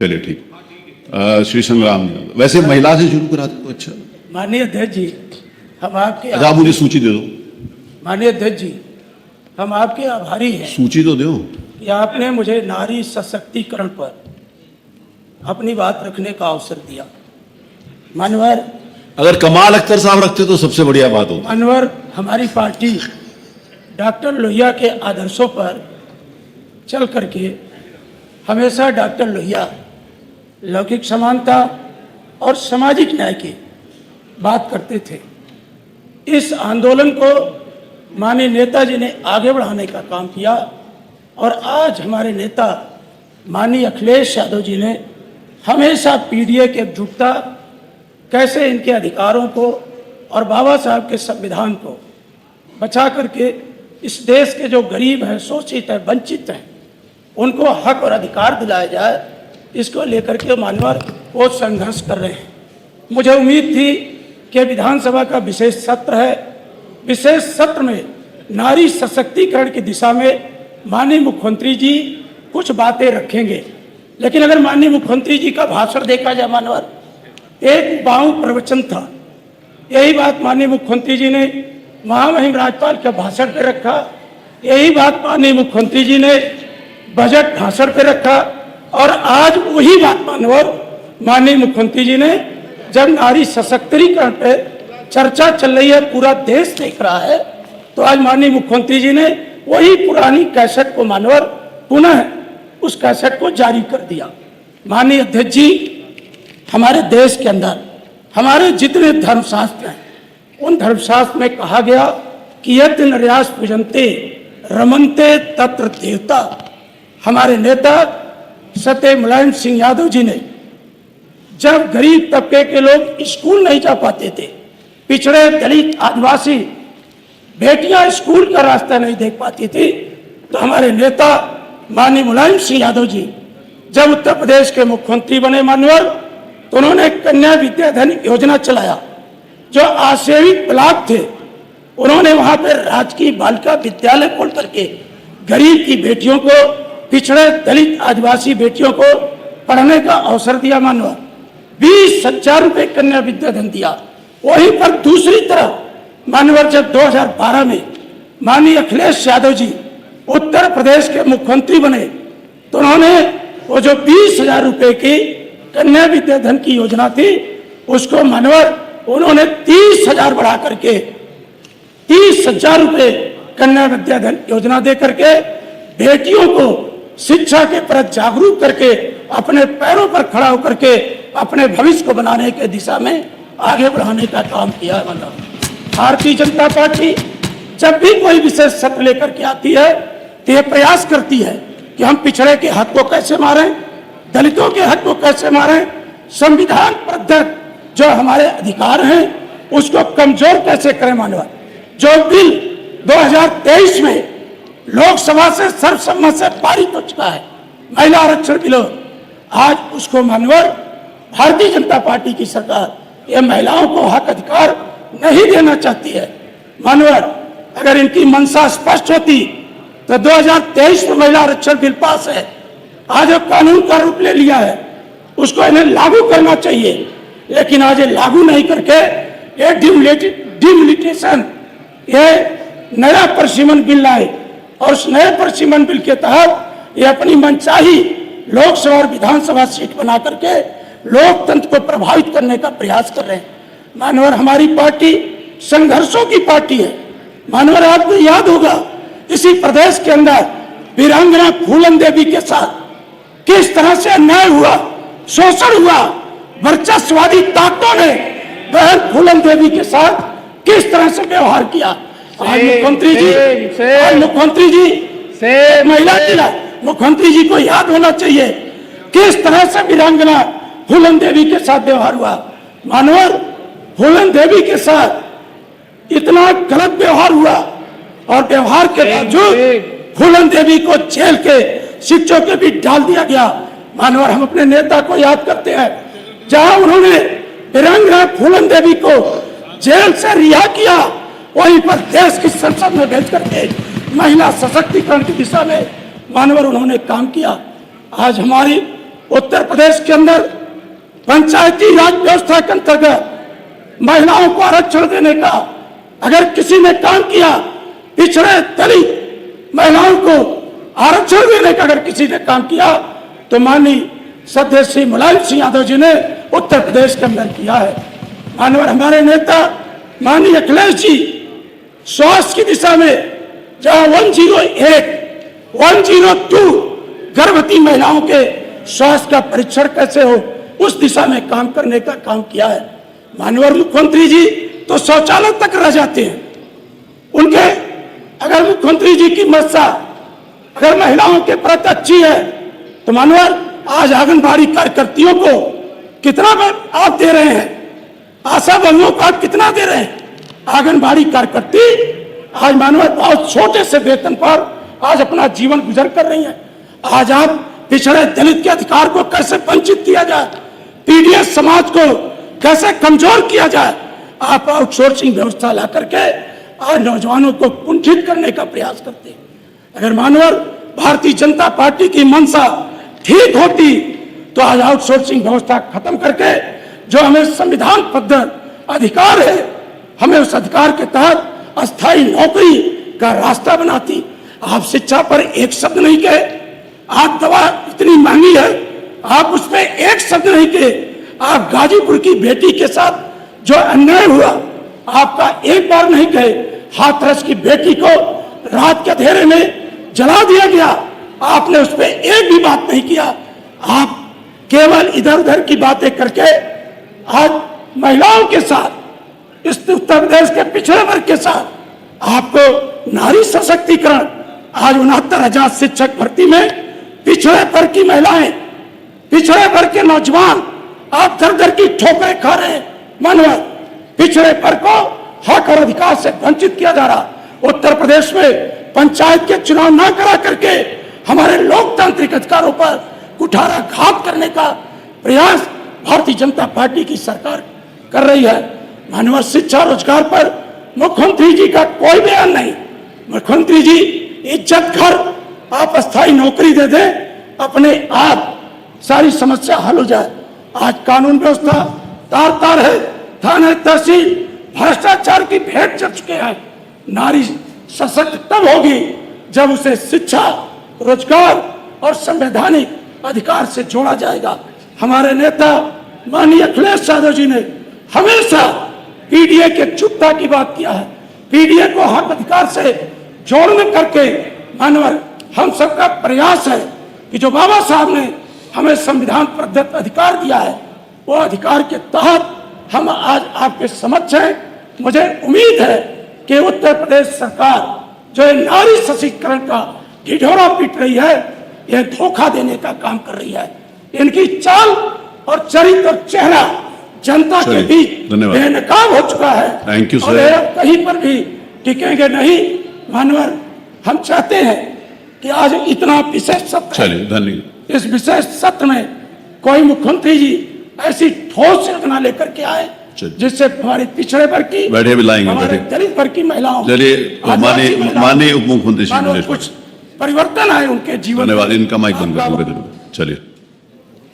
चलिए ठीक। श्री संग्राम जी, वैसे महिला से शुरू करा दो तो अच्छा। माननीय अध्यक्ष जी, हम आपके अच्छा, आप मुझे सूची दे दो। माननीय अध्यक्ष जी, हम आपके आभारी हैं सूची तो दो। कि आपने मुझे नारी सशक्तिकरण पर अपनी बात रखने का अवसर दिया। मानवर, अगर कमाल अख्तर साहब रखते तो सबसे बढ़िया बात होती। मानवर, हमारी पार्टी डॉक्टर लोहिया के आदर्शों पर चल करके हमेशा डॉक्टर लोहिया लौकिक समानता और सामाजिक न्याय की बात करते थे। इस आंदोलन को माननीय नेताजी ने आगे बढ़ाने का काम किया और आज हमारे नेता माननीय अखिलेश यादव जी ने हमेशा पीडीए की एकजुटता, कैसे इनके अधिकारों को और बाबा साहब के संविधान को बचा करके इस देश के जो गरीब हैं, शोषित हैं, वंचित हैं, उनको हक और अधिकार दिलाया जाए, इसको लेकर के मानवर वो संघर्ष कर रहे हैं। मुझे उम्मीद थी कि विधानसभा का विशेष सत्र है, विशेष सत्र में नारी सशक्तिकरण की दिशा में माननीय मुख्यमंत्री जी कुछ बातें रखेंगे। लेकिन अगर माननीय मुख्यमंत्री जी का भाषण देखा जाए मानवर, एक बाऊ प्रवचन था। यही बात माननीय मुख्यमंत्री जी ने महामहिम राज्यपाल के भाषण पे रखा, यही बात माननीय मुख्यमंत्री जी ने बजट भाषण पे रखा और आज वही बात माननीय मुख्यमंत्री जी ने जब नारी सशक्तिकरण पे चर्चा चल रही है, पूरा देश देख रहा है, तो आज माननीय मुख्यमंत्री जी ने वही पुरानी कैसेट को मानवर पुनः उस कैसेट को जारी कर दिया। माननीय अध्यक्ष जी, हमारे देश के अंदर हमारे जितने धर्मशास्त्र हैं, उन धर्मशास्त्र में कहा गया कि यद् नर्यास पूजन्ते रमन्ते तत्र देवता। हमारे नेता सत्य मुलायम सिंह यादव जी ने जब गरीब तबके के लोग स्कूल नहीं जा पाते थे, पिछड़े दलित आदिवासी बेटियां स्कूल का रास्ता नहीं देख पाती थी, तो हमारे नेता माननीय मुलायम सिंह यादव जी जब उत्तर प्रदेश के मुख्यमंत्री बने मानवर, तो उन्होंने कन्या विद्याधन योजना चलाया। जो आसेवित ब्लॉक थे, उन्होंने वहां पर राजकीय बालिका विद्यालय खोल करके गरीब की बेटियों को, पिछड़े दलित आदिवासी बेटियों को पढ़ने का अवसर दिया। मानवर 20,000 रुपए कन्या विद्याधन दिया। वहीं पर दूसरी तरफ मानवर जब 2012 में माननीय अखिलेश यादव जी उत्तर प्रदेश के मुख्यमंत्री बने, तो उन्होंने वो जो 20,000 रुपए की कन्या विद्याधन की योजना थी, उसको मानवर उन्होंने 30,000 बढ़ा करके 30,000 रुपए कन्या विद्याधन योजना दे करके बेटियों को शिक्षा के प्रति जागरूक करके अपने पैरों पर खड़ा होकर के अपने भविष्य को बनाने के दिशा में आगे बढ़ाने का काम किया। मतलब भारतीय जनता पार्टी जब भी कोई विशेष सत्र लेकर के आती है, तो ये प्रयास करती है कि हम पिछड़े के हक को कैसे मारें, दलितों के हक को कैसे मारें, संविधान प्रदत्त जो हमारे अधिकार हैं उसको कमजोर कैसे करें। मानव जो बिल 2023 में लोकसभा से सर्वसम्मत से पारित हो चुका है, महिला आरक्षण बिल, आज उसको मानवर भारतीय जनता पार्टी की सरकार ये महिलाओं को हक अधिकार नहीं देना चाहती है। मानवर अगर इनकी मंशा स्पष्ट होती तो 2023 में महिला आरक्षण बिल पास है, आज कानून का रूप ले लिया है, उसको इन्हें लागू करना चाहिए। लेकिन आज ये लागू नहीं करके ये डिमिलिटेशन, ये नया परिसीमन बिल लाए और उस नए परिसीमन बिल के तहत ये अपनी मनचाही लोकसभा और विधानसभा सीट बना करके लोकतंत्र को प्रभावित करने का प्रयास कर रहे हैं। मानवर हमारी पार्टी संघर्षों की पार्टी है। मानवर आपको याद होगा इसी प्रदेश के अंदर वीरांगना फूलन देवी के साथ किस तरह से अन्याय हुआ, शोषण हुआ, वर्चस्ववादी ताकतों ने बहन फूलन देवी के साथ किस तरह से व्यवहार किया। आज मुख्यमंत्री जी महिला जिला मुख्यमंत्री जी को याद होना चाहिए किस तरह से वीरांगना फूलन देवी के साथ व्यवहार हुआ। मानवर फूलन देवी के साथ इतना गलत व्यवहार हुआ और व्यवहार के बावजूद फूलन देवी को जेल के शिक्षकों के बीच डाल दिया गया। मानवर हम अपने नेता को याद करते हैं, जहां उन्होंने वीरांगना फूलन देवी को जेल से रिहा किया, वहीं पर देश की संसद में भेज करके महिला सशक्तिकरण की दिशा में मानवर उन्होंने काम किया। आज हमारी उत्तर प्रदेश के अंदर पंचायती राज व्यवस्था के अंतर्गत महिलाओं को आरक्षण देने का अगर किसी ने काम किया, पिछड़े दलित महिलाओं को आरक्षण देने का अगर किसी ने काम किया, तो माननीय सदस्य श्री मुलायम सिंह यादव जी ने उत्तर प्रदेश के अंदर किया है। माननीय हमारे नेता माननीय अखिलेश जी स्वास्थ्य की दिशा में जहां 101, 102 गर्भवती महिलाओं के स्वास्थ्य का परीक्षण कैसे हो, उस दिशा में काम करने का काम किया है। माननीय मुख्यमंत्री जी तो शौचालय तक रह जाते हैं। उनके अगर मुख्यमंत्री जी की मंशा अगर महिलाओं के प्रति अच्छी है, तो माननीय आज आंगनबाड़ी कार्यकर्तियों को कितना आप दे रहे हैं, आशा बहुओं को आप कितना दे रहे हैं? आंगनबाड़ी कार्यकर्ती आज माननीय बहुत छोटे से वेतन पर आज अपना जीवन गुजर कर रही है। आज आप पिछड़े दलित के अधिकार को कैसे वंचित किया जाए, पीडीएस समाज को कैसे कमजोर किया जाए, आप आउटसोर्सिंग व्यवस्था ला करके आज नौजवानों को कुंठित करने का प्रयास करते हैं। अगर माननीय भारतीय जनता पार्टी की मंशा ठीक होती तो आज आउटसोर्सिंग व्यवस्था खत्म करके जो हमें संविधानबद्ध अधिकार है, हमें उस अधिकार के तहत अस्थायी नौकरी का रास्ता बनाती। आप शिक्षा पर एक शब्द नहीं कहे, आप दवा इतनी महंगी है, आप उस पर एक शब्द नहीं कहे। आप गाजीपुर की बेटी के साथ जो अन्याय हुआ, आपका एक बार नहीं कहे। हाथरस की बेटी को रात के अंधेरे में जला दिया गया, आपने उस पर एक भी बात नहीं किया। आप केवल इधर उधर की बातें करके आज महिलाओं के साथ, इस उत्तर प्रदेश के पिछड़े वर्ग के साथ आपको नारी सशक्तिकरण, आज 69,000 शिक्षक भर्ती में पिछड़े वर्ग की महिलाएं, पिछड़े वर्ग के नौजवान आप दर दर की ठोकरें खा रहे हैं। मानव पिछड़े वर्ग को हक और अधिकार से वंचित किया जा रहा। उत्तर प्रदेश में पंचायत के चुनाव न करा करके हमारे लोकतांत्रिक अधिकारों पर कुठाराघात करने का प्रयास भारतीय जनता पार्टी की सरकार कर रही है। मानव शिक्षा रोजगार पर मुख्यमंत्री जी का कोई बयान नहीं। मुख्यमंत्री जी इज्जत घर आप अस्थायी नौकरी दे दें, अपने आप सारी समस्या हल हो जाए। आज कानून व्यवस्था तार तार है, थाने तहसील भ्रष्टाचार की भेंट चढ़ चुके हैं। नारी सशक्त तब होगी जब उसे शिक्षा, रोजगार और संवैधानिक अधिकार से जोड़ा जाएगा। हमारे नेता माननीय अखिलेश यादव जी ने हमेशा पीडीए के चुप्ता की बात किया है। पीडीए को हक अधिकार से जोड़ने करके मानव हम सबका प्रयास है कि जो बाबा साहब ने हमें संविधान प्रदत्त अधिकार दिया है, वो अधिकार के तहत हम आज आपके समक्ष हैं। मुझे उम्मीद है कि उत्तर प्रदेश सरकार जो है नारी सशक्तिकरण का ढिढोरा पीट रही है, यह धोखा देने का काम कर रही है। इनकी चाल और चरित्र और चेहरा जनता के बीच बेनकाब हो चुका है। थैंक यू और सर। कहीं पर भी टिकेंगे नहीं। मानवर हम चाहते हैं कि आज इतना विशेष सत्र, चलिए धन्यवाद। इस विशेष सत्र में कोई मुख्यमंत्री जी ऐसी ठोस योजना लेकर के आए जिससे हमारे पिछड़े वर्ग की, बैठे भी लाएंगे, हमारे बैठे। दलित वर्ग की महिलाओं, चलिए तो माननीय उप मुख्यमंत्री श्री कुछ परिवर्तन आए उनके जीवन में। धन्यवाद। इनका माइक बंद कर, चलिए।